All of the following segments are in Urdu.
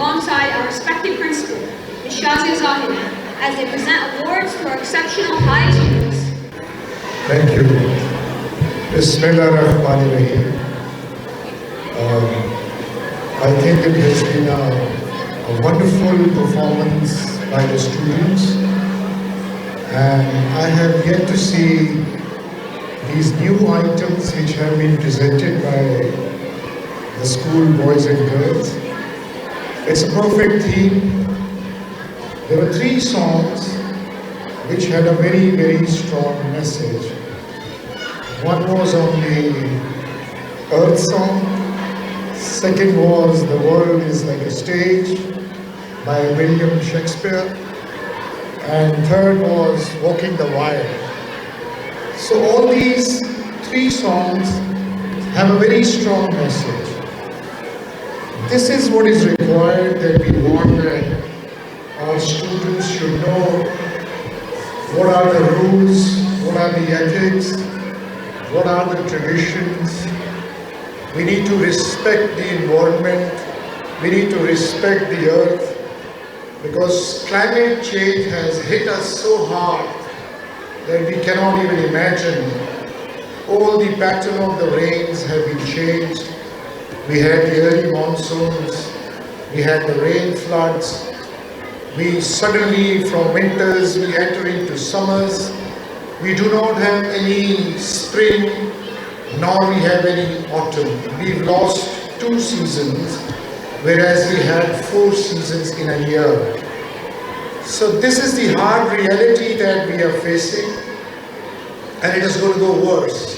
alongside our respected principal, Ms. Shazia Zahid, as they present awards for exceptional high achievements. Thank you. Bismillahirrahmanirrahim. I think it has been a wonderful performance by the students, and I have yet to see these new items which have been presented by the school boys and girls. It's a perfect theme. There were 3 songs which had a very, very strong message. One was on the Earth song. Second was The World is Like a Stage by William Shakespeare. And third was Walking the Wire. So all these 3 songs have a very strong message. This is what is required, that we want that our students should know what are the rules, what are the ethics, what are the traditions. We need to respect the environment, we need to respect the earth, because climate change has hit us so hard that we cannot even imagine. All the pattern of the rains have been changed. We had the early monsoons, we had the rain floods. We suddenly, from winters, we enter into summers. We do not have any spring, nor we have any autumn. We've lost 2 seasons, whereas we had 4 seasons in a year. So this is the hard reality that we are facing, and it is going to go worse.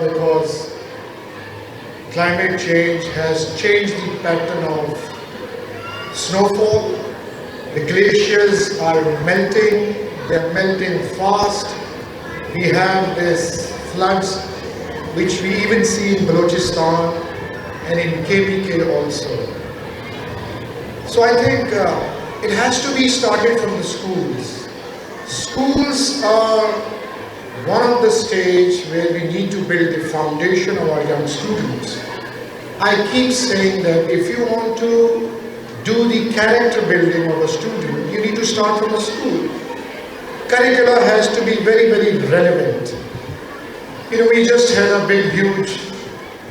because climate change has changed the pattern of snowfall. The glaciers are melting, they're melting fast. We have these floods, which we even see in Balochistan and in KPK also. So I think it has to be started from the schools. Schools are one of the stage where we need to build the foundation of our young students. I keep saying that if you want to do the character building of a student, you need to start from a school. Curricula has to be very, very relevant. You know, we just had a big, huge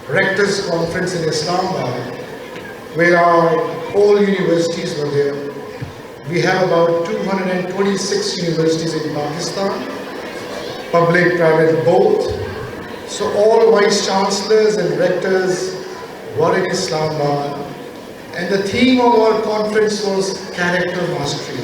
rectors conference in Islamabad, where all universities were there. We have about 226 universities in Pakistan, public, private, both. So all vice chancellors and rectors were in Islamabad, and the theme of our conference was character mastery.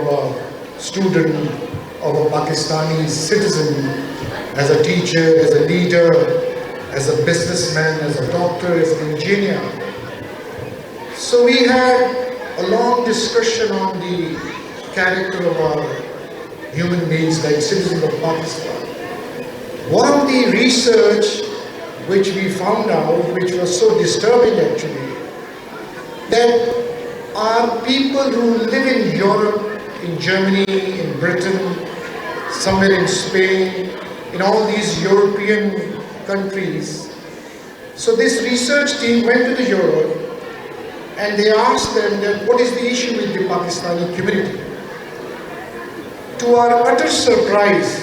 of a student, of a Pakistani citizen, as a teacher, as a leader, as a businessman, as a doctor, as an engineer. So we had a long discussion on the character of our human beings like citizens of Pakistan. One of the research which we found out, which was so disturbing actually, that are people who live in Europe, in Germany, in Britain, somewhere in Spain, in all these European countries. So this research team went to the Europe and they asked them that what is the issue with the Pakistani community. To our utter surprise,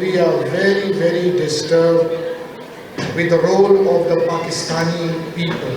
we are very, very disturbed with the role of the Pakistani people.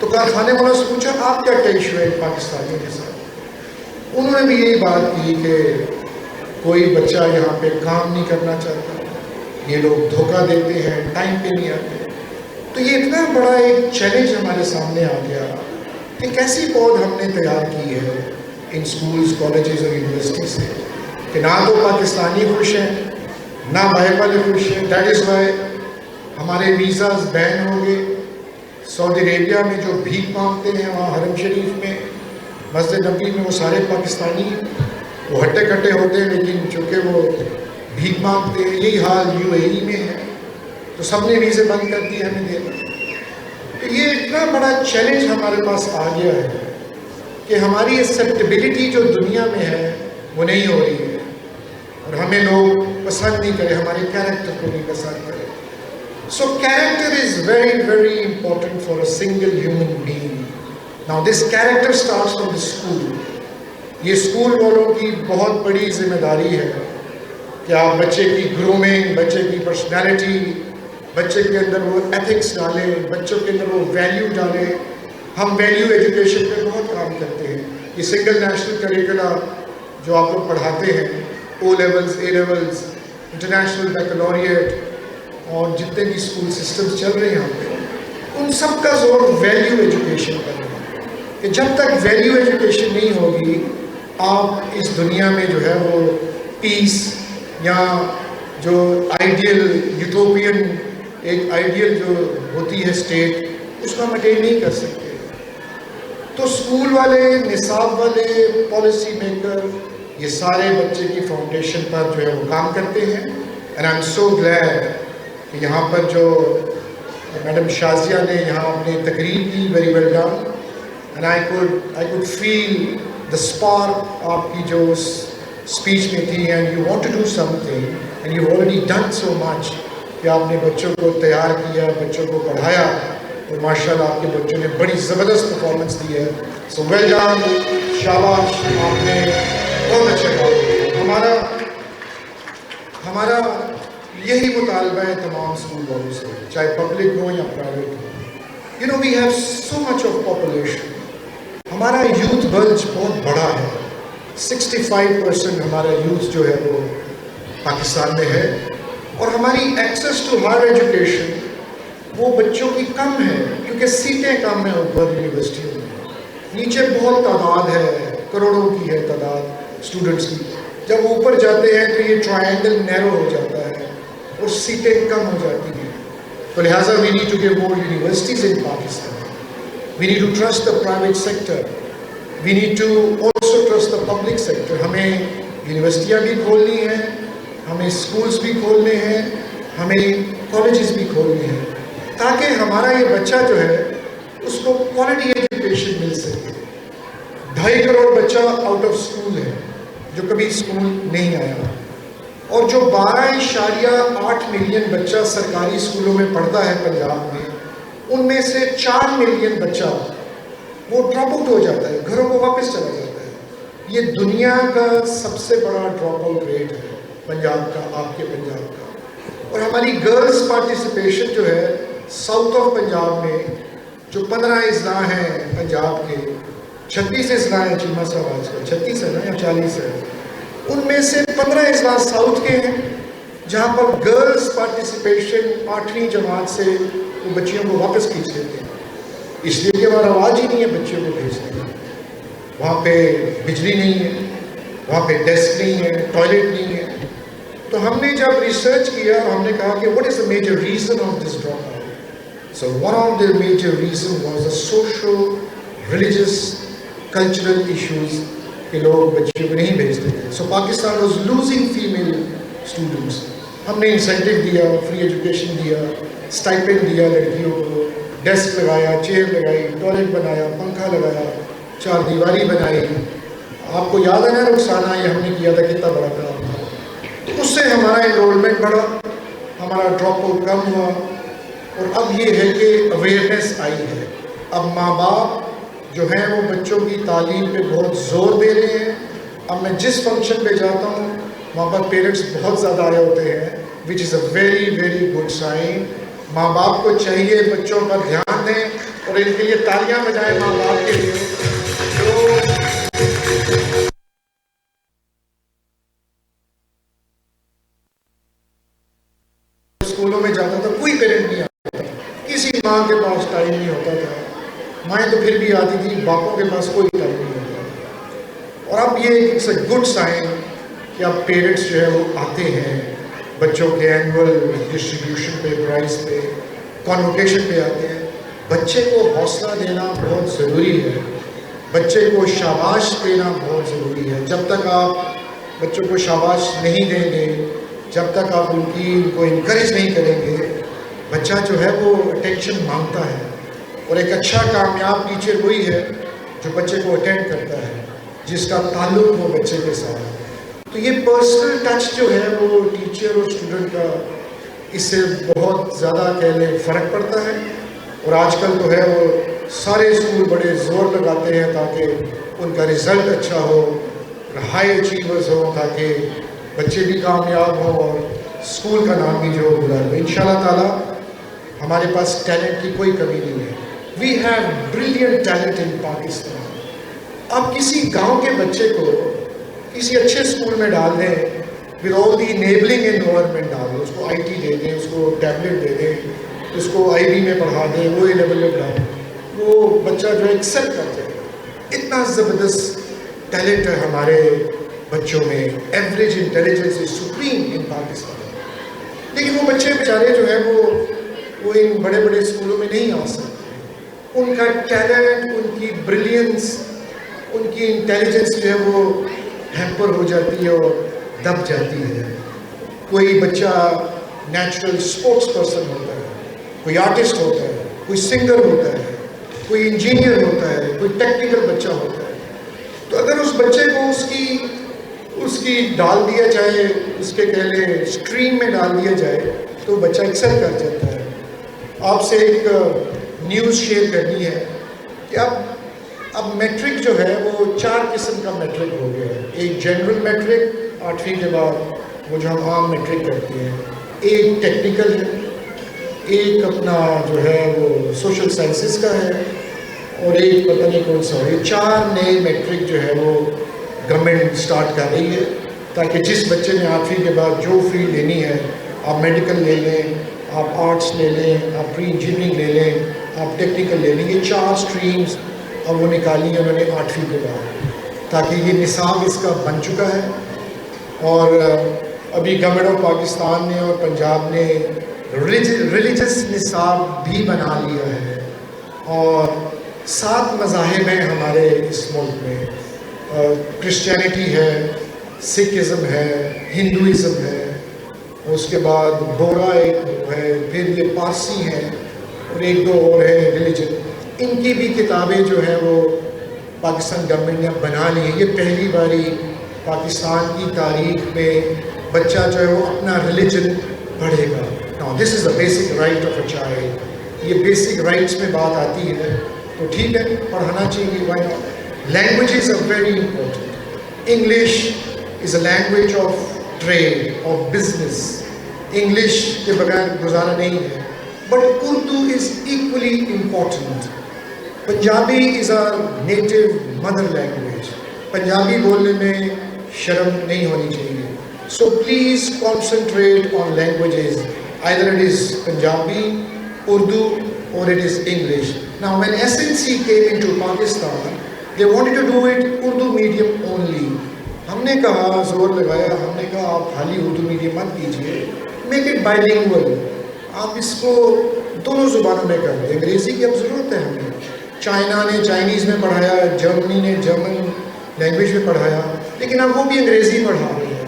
تو کارخانے والوں سے پوچھا آپ کیا ایشو ہے پاکستانیوں کے ساتھ. انہوں نے بھی یہی بات کی کہ کوئی بچہ یہاں پہ کام نہیں کرنا چاہتا, یہ لوگ دھوکہ دیتے ہیں, ٹائم پہ نہیں آتے. تو یہ اتنا بڑا ایک چیلنج ہمارے سامنے آ گیا کہ کیسی پود ہم نے تیار کی ہے ان سکولز, کالجز اور یونیورسٹی سے کہ نہ تو پاکستانی خوش ہیں نہ باہر والے خوش ہیں. دیٹ از وائی ہمارے ویزاز بین ہو گئے. سعودی عربیہ میں جو بھیک مانگتے ہیں وہاں حرم شریف میں, مسجد نبی میں, وہ سارے پاکستانی, وہ ہٹے کٹے ہوتے ہیں لیکن چونکہ وہ بھیک مانگتے ہیں. یہی حال UAE میں ہے, تو سب نے ویزے بند کر دیے ہمیں دینا. تو یہ اتنا بڑا چیلنج ہمارے پاس آ گیا ہے کہ ہماری ایکسیپٹیبلٹی جو دنیا میں ہے وہ نہیں ہو رہی ہے, اور ہمیں لوگ پسند نہیں کرے, ہمارے کیریکٹر کو نہیں پسند کرے. So character is very, very important for a single human being. Now this character starts from the school. یہ اسکول والوں کی بہت بڑی ذمہ داری ہے کہ آپ بچے کی گرومنگ, بچے کی پرسنالٹی, بچے کے اندر وہ ایتھکس ڈالیں, بچوں کے اندر وہ ویلیو ڈالیں. ہم ویلیو ایجوکیشن پہ بہت کام کرتے ہیں. یہ سنگل نیشنل کریکولا جو آپ لوگ پڑھاتے ہیں, O levels, A levels, international baccalaureate, اور جتنے بھی اسکول سسٹمز چل رہے ہیں یہاں پہ, ان سب کا زور ویلیو ایجوکیشن پر ہے کہ جب تک ویلیو ایجوکیشن نہیں ہوگی آپ اس دنیا میں جو ہے وہ پیس یا جو آئیڈیل یوٹوپین ایک آئیڈیل جو ہوتی ہے اسٹیٹ, اس کو ہم اٹین نہیں کر سکتے. تو اسکول والے, نصاب والے, پالیسی میکر, یہ سارے بچے کی فاؤنڈیشن پر جو ہے وہ کام کرتے ہیں. And I am so glad کہ یہاں پر جو میڈم شازیہ نے یہاں اپنی تقریر کی, very well done. And I could feel the spark آپ کی جو اسپیچ میں تھی. And you want to do something and you already done so much کہ آپ نے بچوں کو تیار کیا, بچوں کو پڑھایا, اور ماشاء اللہ آپ کے بچوں نے بڑی زبردست پرفارمنس دی ہے. سو ویل ڈن, شاباش, آپ نے بہت اچھا کام. ہمارا یہی مطالبہ ہے تمام اسکول والوں سے, چاہے پبلک ہو یا پرائیویٹ ہو. You know we have so much of population. ہمارا یوتھ بلج بہت بڑا ہے. 65% ہمارا یوتھ جو ہے وہ پاکستان میں ہے, اور ہماری ایکسیس ٹو ہائر ایجوکیشن وہ بچوں کی کم ہے کیونکہ سیٹیں کم ہیں اوپر یونیورسٹیوں میں. نیچے بہت تعداد ہے, کروڑوں کی ہے تعداد اسٹوڈنٹس کی. جب اوپر جاتے ہیں تو یہ ٹرائنگل نیرو ہو جاتا ہے اور سیٹیں کم ہو جاتی ہیں. تو لہٰذا we need to give more universities in Pakistan. We need to trust the private sector. We need to also trust the public sector. ہمیں یونیورسٹیاں بھی کھولنی ہیں, ہمیں اسکولس بھی کھولنے ہیں, ہمیں کالجز بھی کھولنے ہیں, تاکہ ہمارا یہ بچہ جو ہے اس کو کوالٹی ایجوکیشن مل سکے. 2.5 کروڑ بچہ آؤٹ آف اسکول ہے جو کبھی اسکول نہیں آیا, اور جو 12.8 ملین بچہ سرکاری اسکولوں میں پڑھتا ہے پنجاب میں, ان میں سے 4 ملین بچہ وہ ڈراپ آؤٹ ہو جاتا ہے, گھروں کو واپس چلا جاتا ہے. یہ دنیا کا سب سے بڑا ڈراپ آؤٹ ریٹ ہے پنجاب کا, آپ کے پنجاب کا. اور ہماری گرلز پارٹیسپیشن جو ہے ساؤتھ آف پنجاب میں, جو 15 اضلاع ہیں پنجاب کے, 36 اضلاع ہیں چیمہ صاحب آج کل, 36 ہے نا یا 40 ہے, ان میں سے 15 اضلاع ساؤتھ کے ہیں جہاں پر گرلز پارٹیسپیشن 8ویں جماعت سے وہ بچیوں کو واپس کھینچ لیتے ہیں, اس لیے کہ ہمارا رواج ہی نہیں ہے بچیوں کو بھیجنے کا. وہاں پہ بجلی نہیں ہے, وہاں پہ ڈیسک نہیں ہے, ٹوائلٹ نہیں ہے. تو ہم نے جب ریسرچ کیا, ہم نے کہا کہ what is the major reason of this dropout? So one of the major reason was the social, religious, cultural issues کہ لوگ بچیوں کو نہیں بھیجتے تھے. So Pakistan was losing female students. ہم نے انسینٹیو دیا, فری ایجوکیشن دیا, اسٹائپینڈ دیا لڑکیوں کو, ڈیسک لگایا, چیئر لگائی, ٹوائلٹ بنایا, پنکھا لگایا, 4 دیواری بنائی. آپ کو یاد ہے نا رخسانہ, یہ ہم نے کیا تھا, کتنا بڑا کام تھا. اس سے ہمارا انرولمنٹ بڑھا, ہمارا ڈراپ آؤٹ کم ہوا. اور اب یہ ہے کہ اویئرنیس آئی ہے. اب ماں باپ جو ہیں وہ بچوں کی تعلیم پہ بہت زور دے رہے ہیں. اب میں جس فنکشن پہ جاتا ہوں وہاں پر پیرنٹس بہت زیادہ آئے ہوتے ہیں, which is a very very good sign. ماں باپ کو چاہیے بچوں پر دھیان دیں, اور ان کے لیے تالیاں بجائیں ماں باپ کے لیے جو اسکولوں میں جاتا تھا کوئی پیرنٹ نہیں آتا تھا, کسی ماں کے پاس ٹائم نہیں ہوتا تھا, مائیں تو پھر بھی آتی تھی, باپوں کے پاس کوئی ٹائم نہیں ہوتا تھا. اور اب یہ اٹس اے گڈ سائن کہ اب پیرنٹس جو ہے وہ آتے ہیں بچوں کے اینول ڈسٹریبیوشن پہ, پرائز پہ, کانوکیشن پہ آتے ہیں. بچے کو حوصلہ دینا بہت ضروری ہے, بچے کو شاباش دینا بہت ضروری ہے. جب تک آپ بچوں کو شاباش نہیں دیں گے, جب تک آپ ان کو انکریج نہیں کریں گے, بچہ جو ہے وہ اٹینشن مانگتا ہے. اور ایک اچھا کامیاب ٹیچر وہی ہے جو بچے کو اٹینڈ کرتا ہے, جس کا تعلق ہو بچے کے ساتھ. تو یہ پرسنل ٹچ جو ہے وہ ٹیچر اور اسٹوڈنٹ کا, اس سے بہت زیادہ کہہ لیں فرق پڑتا ہے. اور آج کل تو ہے وہ سارے اسکول بڑے زور لگاتے ہیں تاکہ ان کا رزلٹ اچھا ہو, ہائی اچیورز ہوں, تاکہ بچے بھی کامیاب ہوں اور اسکول کا نام بھی جو بلا ہو. ان شاء اللہ تعالیٰ ہمارے پاس ٹیلنٹ کی کوئی کمی نہیں ہے. We have brilliant talent in Pakistan. آپ کسی گاؤں کے بچے کو کسی اچھے اسکول میں ڈال دیں, with all the enabling environment ڈال دیں, اس کو آئی ٹی دے دیں, اس کو ٹیبلٹ دے دیں, اس کو آئی بی میں پڑھا دیں, وہ لیول میں پڑھا دیں, وہ بچہ جو ہے ایکسل کر جائے. اتنا زبردست ٹیلنٹ ہے ہمارے بچوں میں. ایوریج انٹیلیجنس از سپریم ان پاکستان. لیکن وہ بچے بیچارے جو ہیں وہ ان بڑے بڑے اسکولوں میں نہیں آ سکتے. ان کا ٹیلنٹ, ان کی بریلینس, ان کی انٹیلیجنس جو ہے وہ ہیمپر ہو جاتی ہے اور دب جاتی ہے. کوئی بچہ نیچرل اسپورٹس پرسن ہوتا ہے, کوئی آرٹسٹ ہوتا ہے, کوئی سنگر ہوتا ہے, کوئی انجینئر ہوتا ہے, کوئی ٹیکنیکل بچہ ہوتا ہے. تو اگر اس بچے کو اس کی ڈال دیا جائے, اس کے کہہ لیں اسٹریم میں ڈال دیا جائے, تو بچہ ایکسل کر جاتا ہے. آپ سے ایک نیوز شیئر کرنی ہے کہ اب میٹرک جو ہے وہ 4 قسم کا میٹرک ہو گیا ہے. ایک جنرل میٹرک 8ویں کے بعد وہ جو ہم عام میٹرک کرتے ہیں, ایک ٹیکنیکل ہے, ایک اپنا جو ہے وہ سوشل سائنسز کا ہے, اور ایک پتہ نہیں کون سا. یہ 4 نئے میٹرک جو ہے وہ گورنمنٹ سٹارٹ کر رہی ہے, تاکہ جس بچے نے 8ویں کے بعد جو فیلڈ لینی ہے, آپ میڈیکل لے لیں, آپ آرٹس لے لیں, آپ پری انجینئرنگ لے لیں, آپ ٹیکنیکل لے لیں. یہ 4 اسٹریمز اب وہ نکالی ہیں انہوں نے 8ویں کے بعد, تاکہ یہ نصاب اس کا بن چکا ہے. اور ابھی گورنمنٹ آف پاکستان نے اور پنجاب نے ریلیجس نصاب بھی بنا لیا ہے. اور 7 مذاہب ہیں ہمارے اس ملک میں. کرسچینٹی ہے, سکھزم ہے, ہندوازم ہے, اس کے بعد بورا ایک ہے, پھر یہ پارسی ہیں, اور 1-2 اور ہے ریلیجن. ان کی بھی کتابیں جو ہیں وہ پاکستان گورنمنٹ نے بنا لی ہیں. یہ پہلی باری پاکستان کی تاریخ میں بچہ جو ہے وہ اپنا ریلیجن پڑھے گا. Now this is the basic right of a child. یہ بیسک رائٹس میں بات آتی ہے تو ٹھیک ہے, پڑھانا چاہیے. why not? Languages are very important. English is a language of trade, of business. English کے بغیر گزارا نہیں ہے. But Urdu is equally important. Punjabi is our native mother language. Punjabi بولنے میں شرم نہیں ہونی چاہیے. So please concentrate on languages. Either it is Punjabi, Urdu, or it is English. Now when SNC came into Pakistan, they wanted to do it Urdu medium only. ہم نے کہا, زور لگایا, ہم نے کہا آپ خالی اردو میڈیم مت کیجیے, میک اٹ bilingual. آپ اس کو دونوں زبانوں میں کر دیں. انگریزی کی اب ضرورت ہے ہمیں. چائنا نے چائنیز میں پڑھایا, جرمنی نے جرمن لینگویج میں پڑھایا, لیکن اب وہ بھی انگریزی پڑھا رہے ہیں.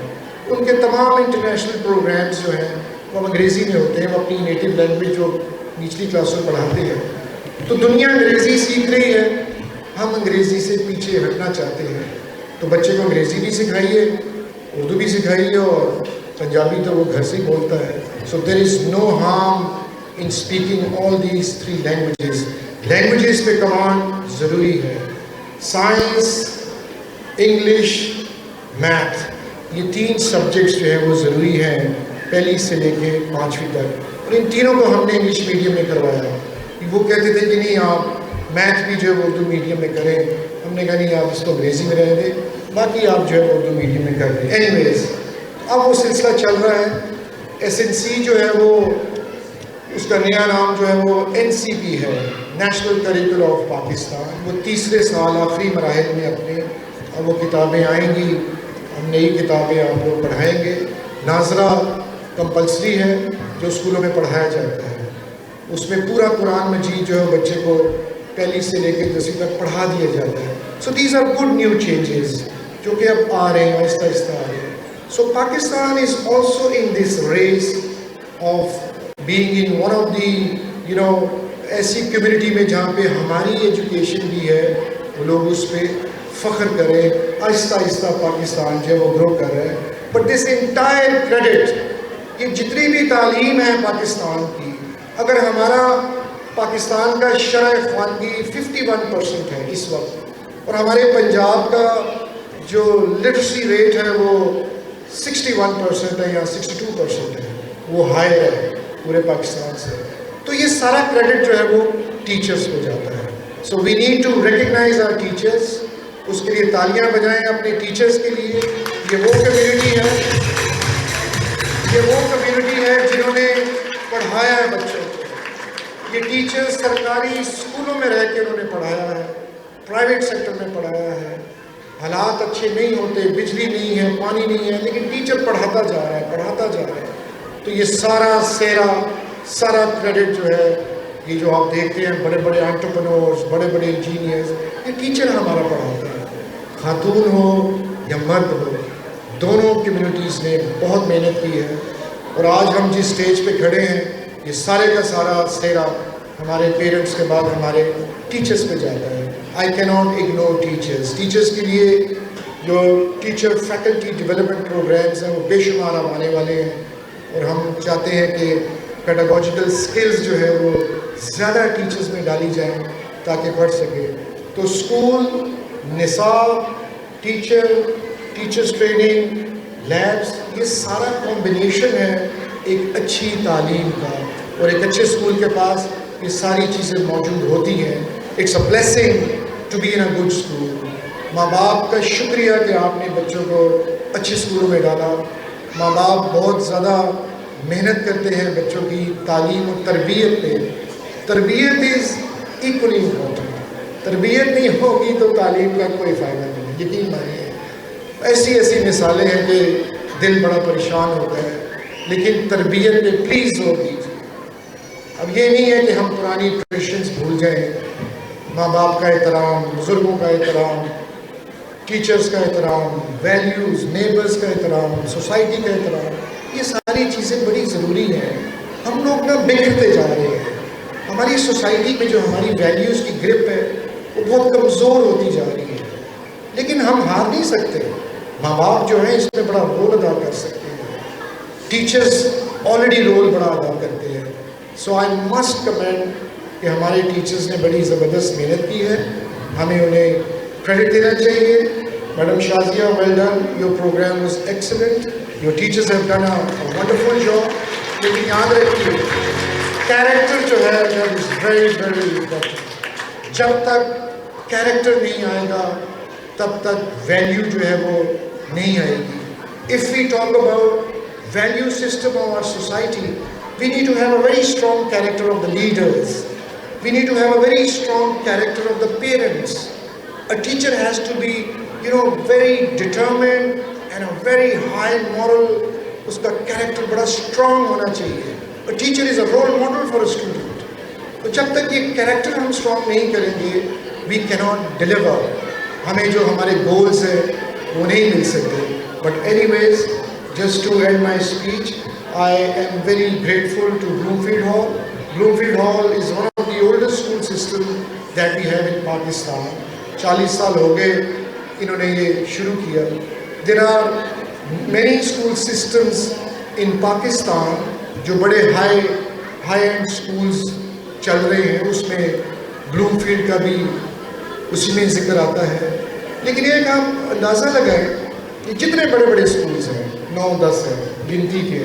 ان کے تمام انٹرنیشنل پروگرامز جو ہیں وہ انگریزی میں ہوتے ہیں. وہ اپنی نیٹو لینگویج جو نچلی کلاسوں میں پڑھاتے ہیں. تو دنیا انگریزی سیکھ رہی ہے, ہم انگریزی سے پیچھے ہٹنا چاہتے ہیں. تو بچے کو انگریزی بھی سکھائیے, اردو بھی سکھائیے, اور پنجابی تو وہ گھر سے ہی بولتا ہے. So there is no harm in speaking all these 3 languages. Languages پہ کمانڈ ضروری ہے. سائنس, انگلش, میتھ, یہ 3 سبجیکٹس جو ہیں وہ ضروری ہیں 1 سے لے کے 5ویں تک. اور ان تینوں کو ہم نے انگلش میڈیم میں کروایا. وہ کہتے تھے کہ نہیں آپ میتھ بھی جو ہے اردو میڈیم میں کریں. ہم نے کہا نہیں آپ اس کو انگریزی میں رہنے دیں, باقی آپ جو ہے اردو میڈیم میں کر دیں. اینی ویز اب وہ سلسلہ چل رہا ہے. SNC جو ہے وہ اس کا نیا نام جو ہے وہ NCP ہے, نیشنل کریکولم آف پاکستان. وہ تیسرے سال آخری مراحل میں اپنے, اب وہ کتابیں آئیں گی, ہم نئی کتابیں آپ کو پڑھائیں گے. ناظرہ کمپلسری ہے جو اسکولوں میں پڑھایا جاتا ہے, اس میں پورا قرآن مجید جو ہے بچے کو پہلی سے لے کے 10ویں تک پڑھا دیا جاتا ہے. So these are good new changes جو کہ اب آ رہے ہیں, آہستہ آہستہ آ رہے ہیں. So Pakistan is also in this race of being in one of the ایسی کمیونٹی میں جہاں پہ ہماری ایجوکیشن بھی ہے, وہ لوگ اس پہ فخر کریں. آہستہ آہستہ پاکستان جو ہے وہ گرو کر رہا ہے. بٹ دس انٹائر کریڈٹ, یہ جتنی بھی تعلیم ہے پاکستان کی, اگر ہمارا پاکستان کا شرح خواندگی 51% ہے اس وقت, اور ہمارے پنجاب کا جو لٹریسی ریٹ ہے وہ 61% ہے یا 62% ہے, وہ ہائر ہے پورے پاکستان سے, تو یہ سارا کریڈٹ جو ہے وہ ٹیچرز کو جاتا ہے. So we need to recognize our teachers. اس کے لیے تالیاں بجائیں اپنے ٹیچرز کے لیے. یہ وہ کمیونٹی ہے, یہ وہ کمیونٹی ہے جنہوں نے پڑھایا ہے بچوں کو. یہ ٹیچرز سرکاری اسکولوں میں رہ کے انہوں نے پڑھایا ہے, پرائیویٹ سیکٹر میں پڑھایا ہے. حالات اچھے نہیں ہوتے, بجلی نہیں ہے, پانی نہیں ہے, لیکن ٹیچر پڑھاتا جا رہا ہے, پڑھاتا جا رہا ہے. تو یہ سارا کریڈٹ جو ہے, یہ جو آپ دیکھتے ہیں بڑے بڑے انٹرپرینورز, بڑے بڑے انجینئرز, یہ ٹیچر ہمارا پڑھاتا ہے. خاتون ہو یا مرد ہو, دونوں کمیونٹیز نے بہت محنت کی ہے. اور آج ہم جس اسٹیج پہ کھڑے ہیں, یہ سارے کا سارا سہرا ہمارے پیرنٹس کے بعد ہمارے ٹیچرز پہ جاتا ہے. آئی کی ناٹ اگنور ٹیچرز. ٹیچرز کے لیے جو ٹیچر فیکلٹی ڈیولپمنٹ پروگرامز ہیں وہ بے شمار آنے والے ہیں, اور ہم چاہتے ہیں کہ پیڈاگوجیکل سکلز جو ہے وہ زیادہ ٹیچرز میں ڈالی جائیں تاکہ پڑھ سکے. تو اسکول, نصاب, ٹیچرز ٹریننگ, لیبس, یہ سارا کمبینیشن ہے ایک اچھی تعلیم کا. اور ایک اچھے اسکول کے پاس یہ ساری چیزیں موجود ہوتی ہیں. It's a blessing to be in a good school. ماں باپ کا شکریہ کہ آپ نے بچوں کو اچھے اسکولوں میں ڈالا. ماں باپ بہت زیادہ محنت کرتے ہیں بچوں کی تعلیم اور تربیت پہ. تربیت از ایکولی امپورٹنٹ. تربیت نہیں ہوگی تو تعلیم کا کوئی فائدہ نہیں, یقین مانیے. ایسی مثالیں ہیں کہ دل بڑا پریشان ہوتا ہے, لیکن تربیت پہ پلیز زور دیجیے. اب یہ نہیں ہے کہ ہم پرانی ٹریڈیشنز بھول جائیں. ماں باپ کا احترام, بزرگوں کا احترام, ٹیچرز کا احترام, ویلیوز, نیبرز کا احترام, سوسائٹی کا احترام, یہ ساری چیزیں بڑی ضروری ہیں. ہم لوگ نا بگڑتے جا رہے ہیں. ہماری سوسائٹی میں جو ہماری ویلیوز کی گرپ ہے وہ بہت کمزور ہوتی جا رہی ہے, لیکن ہم ہار نہیں سکتے. ماں باپ جو ہیں اس میں بڑا رول ادا کر سکتے ہیں. ٹیچرز آلریڈی رول بڑا ادا کرتے ہیں. سو آئی مسٹ کمینڈ کہ ہمارے ٹیچرز نے بڑی زبردست محنت کی ہے, ہمیں انہیں کریڈٹ دینا چاہیے. Madam Shazia, well done, your program was excellent, your teachers have done a wonderful job. لیکن یاد رکھیے کیریکٹر جو ہے that is very very important. جب تک کیریکٹر نہیں آئے گا تب تک ویلیو جو ہے وہ نہیں آئے گی. If we talk about value system of our society, we need to have a very strong character of the leaders. We need to have a very strong character of the parents. A teacher has to be, very determined and a very high moral. Uska character bada strong hona chahiye. A teacher is a role model for a student. تو جب تک یہ character ہم strong نہیں کریں گے, we cannot deliver. ہمیں جو ہمارے goals ہیں وہ نہیں مل سکتے. But anyways, just to end my speech, I am very grateful to Bloomfield Hall. Bloomfield Hall is one of the oldest school systems that we have in Pakistan. 40 سال ہو گئے انہوں نے یہ شروع کیا. There are many school systems in Pakistan جو بڑے high end schools چل رہے ہیں, اس میں Bloomfield کا بھی اسی میں ذکر آتا ہے. لیکن ایک آپ اندازہ لگائیں کہ جتنے بڑے بڑے schools ہیں, 9-10 ہیں گنتی کے,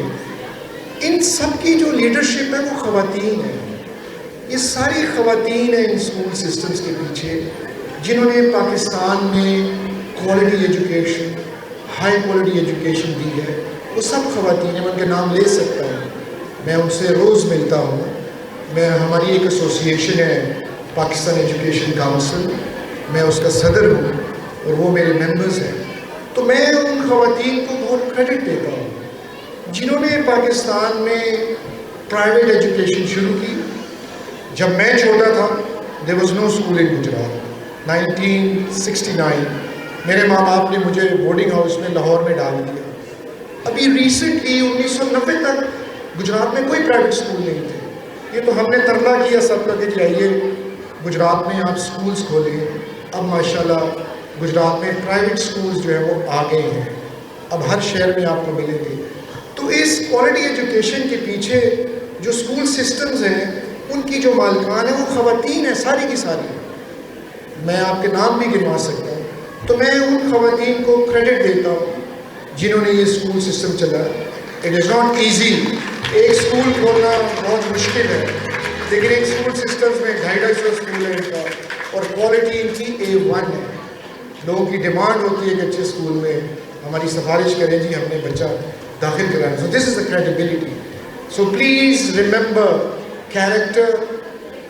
ان سب کی جو لیڈرشپ ہے وہ خواتین ہیں. یہ ساری خواتین ہیں ان اسکول سسٹمز کے پیچھے جنہوں نے پاکستان میں quality education, high quality education دی ہے. وہ سب خواتین ہیں، میں ان کے نام لے سکتا ہوں، میں ان سے روز ملتا ہوں. میں ہماری ایک ایسوسیشن ہے پاکستان ایجوکیشن کاؤنسل، میں اس کا صدر ہوں اور وہ میرے ممبرز ہیں. تو میں ان خواتین کو بہت کریڈٹ دیتا ہوں جنہوں نے پاکستان میں پرائیویٹ ایجوکیشن شروع کی. جب میں چھوٹا تھا there was no school in Gujarat. 1969 میرے ماں باپ نے مجھے بورڈنگ ہاؤس میں لاہور میں ڈال دیا. ابھی ریسنٹلی 1990 تک گجرات میں کوئی پرائیویٹ اسکول نہیں تھے. یہ تو ہم نے ترلا کیا سب کا کہ جائیے گجرات میں آپ اسکولز کھولیں. اب ماشاءاللہ گجرات میں پرائیویٹ اسکولز جو ہے وہ آ گئے ہیں، اب ہر شہر میں آپ کو ملیں گے. تو اس کوالٹی ایجوکیشن کے پیچھے جو اسکول سسٹمز ہیں ان کی جو مالکان ہیں وہ خواتین ہیں ساری کی ساری. میں آپ کے نام بھی گنوا سکتا ہوں. تو میں ان خواتین کو کریڈٹ دیتا ہوں جنہوں نے یہ اسکول سسٹم چلایا. It is not easy. ایک اسکول کھولنا بہت مشکل ہے، لیکن ایک اسکول سسٹمز میں 250 اسکول ہے ان کا اور کوالٹی ان کی A1 ہے. لوگوں کی ڈیمانڈ ہوتی ہے کہ اچھے اسکول میں ہماری سفارش کریں جی ہم نے بچہ داخل کرائیں. So this is the credibility. So please remember character,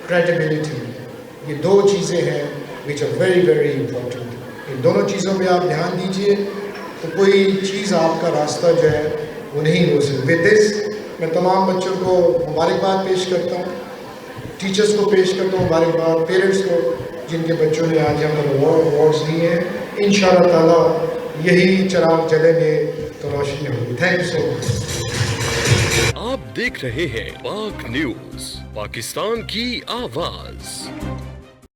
credibility, یہ دو چیزیں ہیں which are very very important. ان دونوں چیزوں پہ آپ دھیان دیجئے تو کوئی چیز آپ کا راستہ جو ہے وہ نہیں ہو سکتی. with this میں تمام بچوں کو مبارکباد پیش کرتا ہوں، ٹیچرز کو پیش کرتا ہوں مبارکباد، پیرنٹس کو جن کے بچوں نے آج ہم ایوارڈز دیے ہیں. انشاءاللہ تعالیٰ یہی چراغ جلیں گے تو روشنی ہوگی. تھینک یو سو مچ. آپ دیکھ رہے ہیں پاک نیوز، پاکستان کی آواز.